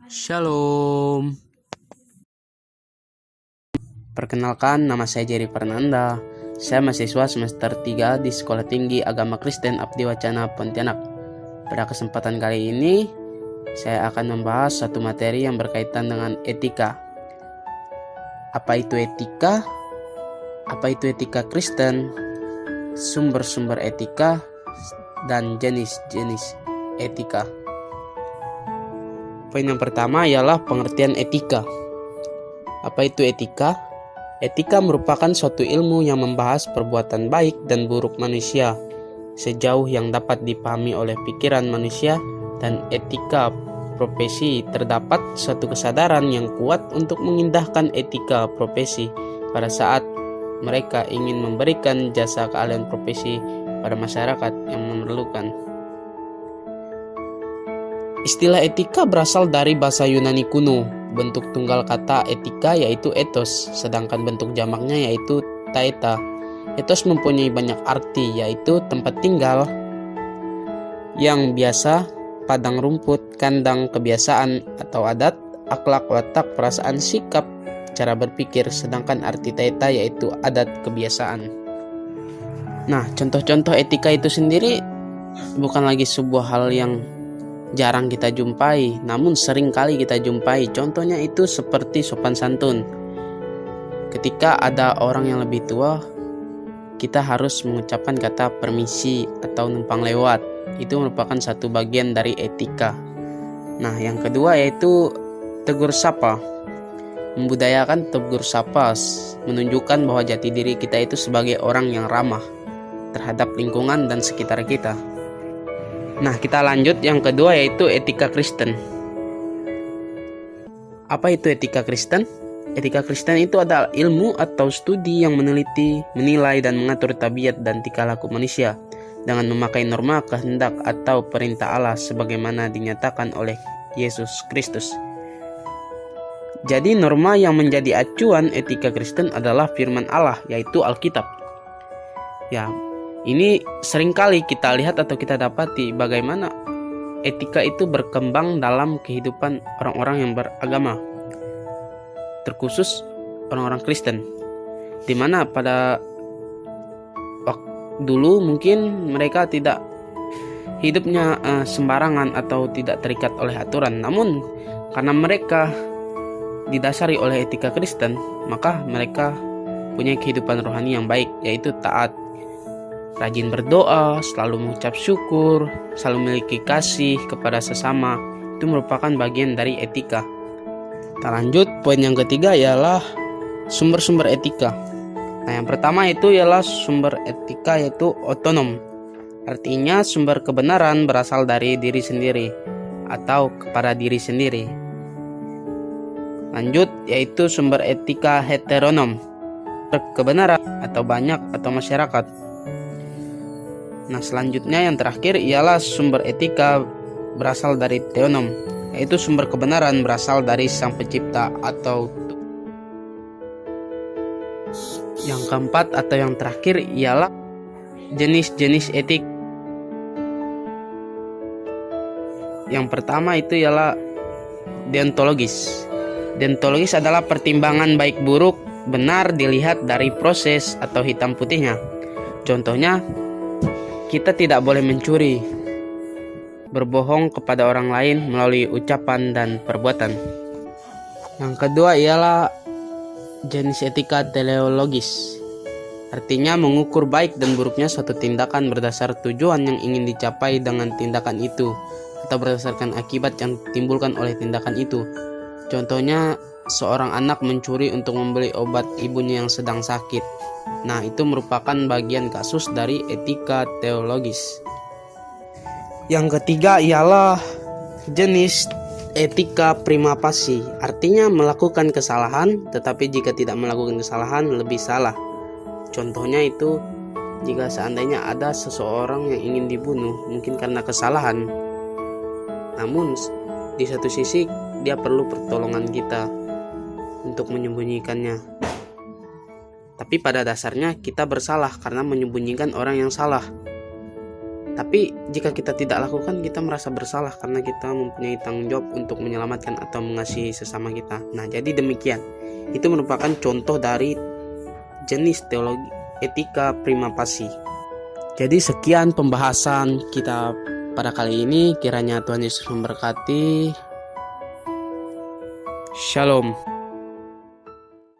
Shalom. Perkenalkan, nama saya Jerry Fernanda. Saya mahasiswa semester 3 di Sekolah Tinggi Agama Kristen Abdi Wacana Pontianak. Pada kesempatan kali ini, saya akan membahas satu materi yang berkaitan dengan etika. Apa itu etika? Apa itu etika Kristen? Sumber-sumber etika dan jenis-jenis etika. Poin yang pertama ialah pengertian etika. Apa itu etika? Etika merupakan suatu ilmu yang membahas perbuatan baik dan buruk manusia sejauh yang dapat dipahami oleh pikiran manusia, dan etika profesi terdapat suatu kesadaran yang kuat untuk mengindahkan etika profesi pada saat mereka ingin memberikan jasa keahlian profesi pada masyarakat yang memerlukan. Istilah etika berasal dari bahasa Yunani kuno. Bentuk tunggal kata etika yaitu ethos, sedangkan bentuk jamaknya yaitu taeta. Ethos mempunyai banyak arti, yaitu tempat tinggal yang biasa, padang rumput, kandang, kebiasaan atau adat, akhlak, watak, perasaan, sikap, cara berpikir. Sedangkan arti taeta yaitu adat, kebiasaan. Nah, contoh-contoh etika itu sendiri bukan lagi sebuah hal yang jarang kita jumpai, namun sering kali kita jumpai. Contohnya itu seperti sopan santun. Ketika ada orang yang lebih tua, kita harus mengucapkan kata permisi atau numpang lewat. Itu merupakan satu bagian dari etika. Nah, yang kedua yaitu tegur sapa. Membudayakan tegur sapa menunjukkan bahwa jati diri kita itu sebagai orang yang ramah terhadap lingkungan dan sekitar kita. Nah, kita lanjut yang kedua yaitu etika Kristen. Apa itu etika Kristen? Etika Kristen itu adalah ilmu atau studi yang meneliti, menilai, dan mengatur tabiat dan tingkah laku manusia dengan memakai norma, kehendak, atau perintah Allah sebagaimana dinyatakan oleh Yesus Kristus. Jadi norma yang menjadi acuan etika Kristen adalah firman Allah, yaitu Alkitab. Ya, ini seringkali kita lihat atau kita dapati bagaimana etika itu berkembang dalam kehidupan orang-orang yang beragama, terkhusus orang-orang Kristen, di mana pada waktu dulu mungkin mereka tidak hidupnya sembarangan atau tidak terikat oleh aturan. Namun karena mereka didasari oleh etika Kristen, maka mereka punya kehidupan rohani yang baik, yaitu taat, rajin berdoa, selalu mengucap syukur, selalu memiliki kasih kepada sesama. Itu merupakan bagian dari etika. Kita lanjut, poin yang ketiga ialah sumber-sumber etika. Nah, yang pertama itu ialah sumber etika yaitu otonom. Artinya sumber kebenaran berasal dari diri sendiri atau kepada diri sendiri. Lanjut, yaitu sumber etika heteronom. Kebenaran atau banyak atau masyarakat. Nah, selanjutnya yang terakhir ialah sumber etika berasal dari theonom, yaitu sumber kebenaran berasal dari Sang Pencipta atau yang keempat atau yang terakhir ialah jenis-jenis etik. Yang pertama itu ialah deontologis. Deontologis adalah pertimbangan baik buruk benar dilihat dari proses atau hitam putihnya. Contohnya, kita tidak boleh mencuri, berbohong kepada orang lain melalui ucapan dan perbuatan. Yang kedua ialah jenis etika teleologis. Artinya mengukur baik dan buruknya suatu tindakan berdasar tujuan yang ingin dicapai dengan tindakan itu, atau berdasarkan akibat yang ditimbulkan oleh tindakan itu. Contohnya, seorang anak mencuri untuk membeli obat ibunya yang sedang sakit. Nah, itu merupakan bagian kasus dari etika teologis. Yang ketiga ialah jenis etika prima facie. Artinya melakukan kesalahan, tetapi jika tidak melakukan kesalahan lebih salah. Contohnya itu jika seandainya ada seseorang yang ingin dibunuh mungkin karena kesalahan, namun di satu sisi dia perlu pertolongan kita untuk menyembunyikannya. Tapi pada dasarnya kita bersalah karena menyembunyikan orang yang salah. Tapi jika kita tidak lakukan, kita merasa bersalah karena kita mempunyai tanggung jawab untuk menyelamatkan atau mengasihi sesama kita. Nah, jadi demikian. Itu merupakan contoh dari jenis teologi etika prima facie. Jadi sekian pembahasan kita pada kali ini. Kiranya Tuhan Yesus memberkati. Shalom.